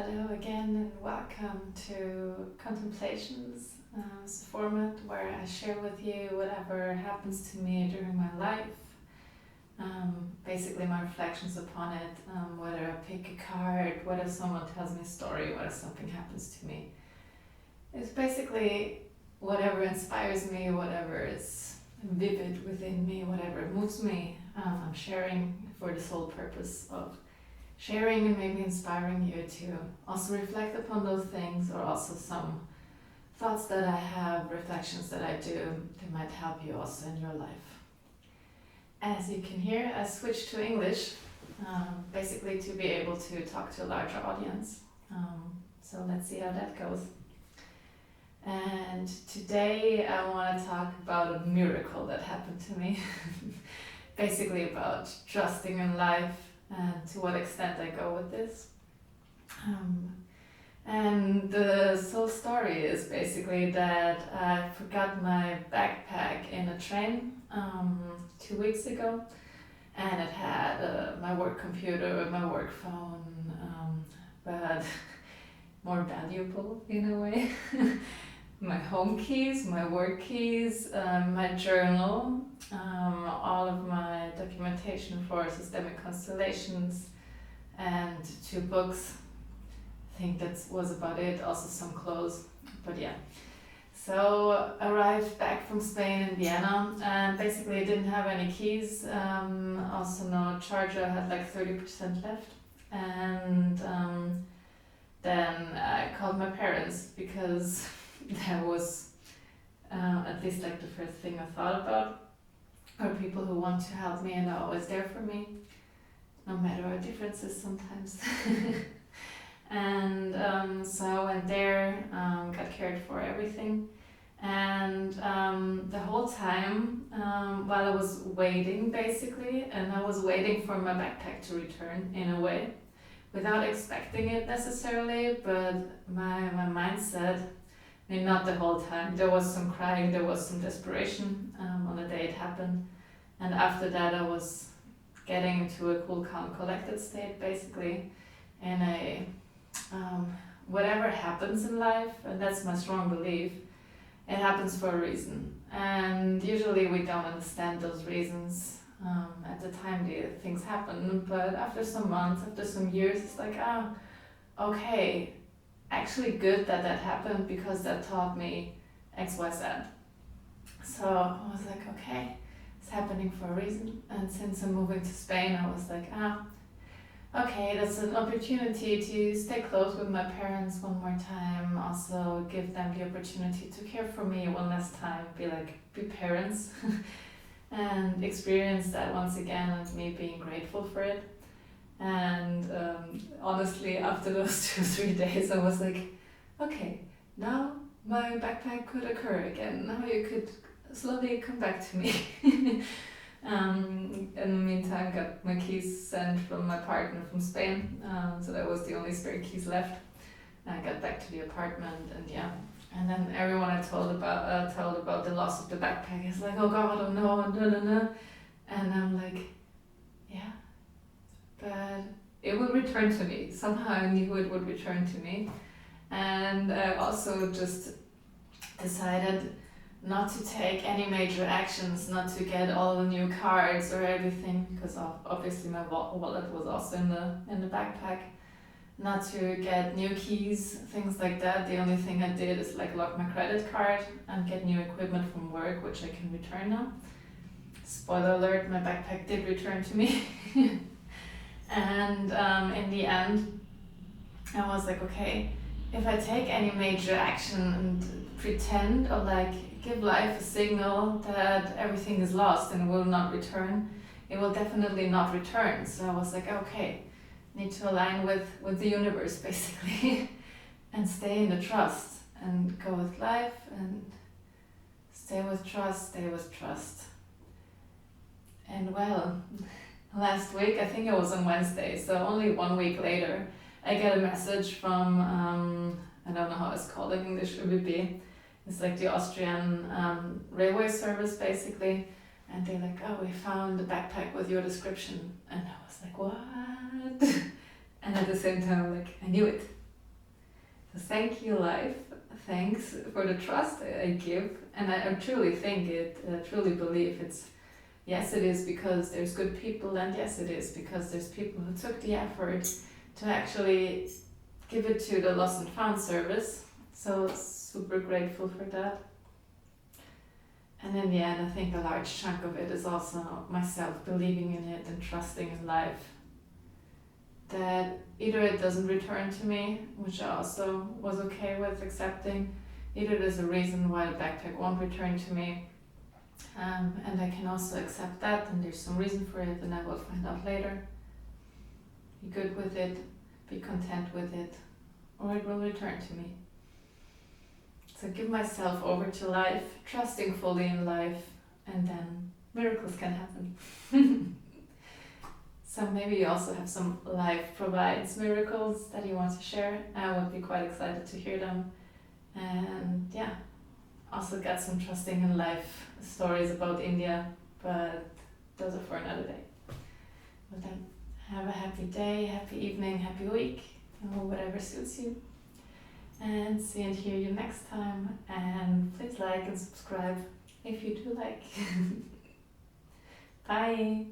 Hello again and welcome to Contemplations. It's a format where I share with you whatever happens to me during my life. Basically my reflections upon it, whether I pick a card, whether someone tells me a story, whether something happens to me. It's basically whatever inspires me, whatever is vivid within me, whatever moves me. I'm sharing for the sole purpose of sharing and maybe inspiring you to also reflect upon those things, or also some thoughts that I have, reflections that I do that might help you also in your life. As you can hear, I switched to English, basically to be able to talk to a larger audience. So let's see how that goes. And today I want to talk about a miracle that happened to me. Basically about trusting in life and to what extent I go with this. And the sole story is basically that I forgot my backpack in a train 2 weeks ago, and it had my work computer, my work phone, but more valuable in a way. My home keys, my work keys, my journal, all of my documentation for systemic constellations, and 2 books. I think that was about it, also some clothes, but yeah. So arrived back from Spain in Vienna, and basically didn't have any keys, also no charger, I had like 30% left, and then I called my parents because that was at least like the first thing I thought about, or people who want to help me and are always there for me, no matter our differences sometimes. And so I went there, got cared for, everything, and the whole time while I was waiting basically, and I was waiting for my backpack to return in a way, without expecting it necessarily, but my mindset, I mean, not the whole time. There was some crying, there was some desperation on the day it happened. And after that, I was getting into a cool, calm, collected state, basically. And whatever happens in life, and that's my strong belief, it happens for a reason. And usually we don't understand those reasons at the time the things happen. But after some months, after some years, it's like, okay, actually good that happened, because that taught me XYZ. So I was like, okay, it's happening for a reason. And since I'm moving to Spain, I was like, okay, that's an opportunity to stay close with my parents one more time, also give them the opportunity to care for me one last time, be parents, and experience that once again, and me being grateful for it. And honestly, after those 2-3 days, I was like, okay, now my backpack could occur again. Now you could slowly come back to me. In the meantime, got my keys sent from my partner from Spain, so that was the only spare keys left. I got back to the apartment, and yeah. And then everyone I told about the loss of the backpack is like, oh God, oh no. And I'm like, yeah. But it will return to me. Somehow I knew it would return to me. And I also just decided not to take any major actions, not to get all the new cards or everything, because obviously my wallet was also in the backpack. Not to get new keys, things like that. The only thing I did is lock my credit card and get new equipment from work, which I can return now. Spoiler alert, my backpack did return to me. And in the end, I was like, okay, if I take any major action and pretend or give life a signal that everything is lost and will not return, it will definitely not return. So I was like, okay, need to align with the universe basically and stay in the trust and go with life and stay with trust. And well, last week, I think it was on Wednesday, so only 1 week later, I get a message from, I don't know how it's called in English, ÖBB. It's like the Austrian railway service basically. And they're like, oh, we found the backpack with your description. And I was like, what? And at the same time, I knew it. So thank you, life. Thanks for the trust I give. And I truly think it, truly believe it's, yes, it is because there's good people, and yes, it is because there's people who took the effort to actually give it to the Lost and Found service. So super grateful for that. And in the end, I think a large chunk of it is also myself believing in it and trusting in life. That either it doesn't return to me, which I also was okay with accepting, either there's a reason why the backpack won't return to me, and I can also accept that, and there's some reason for it, and I will find out later. Be good with it, be content with it, or it will return to me. So give myself over to life, trusting fully in life, and then miracles can happen. So maybe you also have some life provides miracles that you want to share. I would be quite excited to hear them. And yeah, also got some trusting in life stories about India, but those are for another day. Well then, have a happy day, happy evening, happy week, or whatever suits you. And see and hear you next time. And please like and subscribe if you do like. Bye.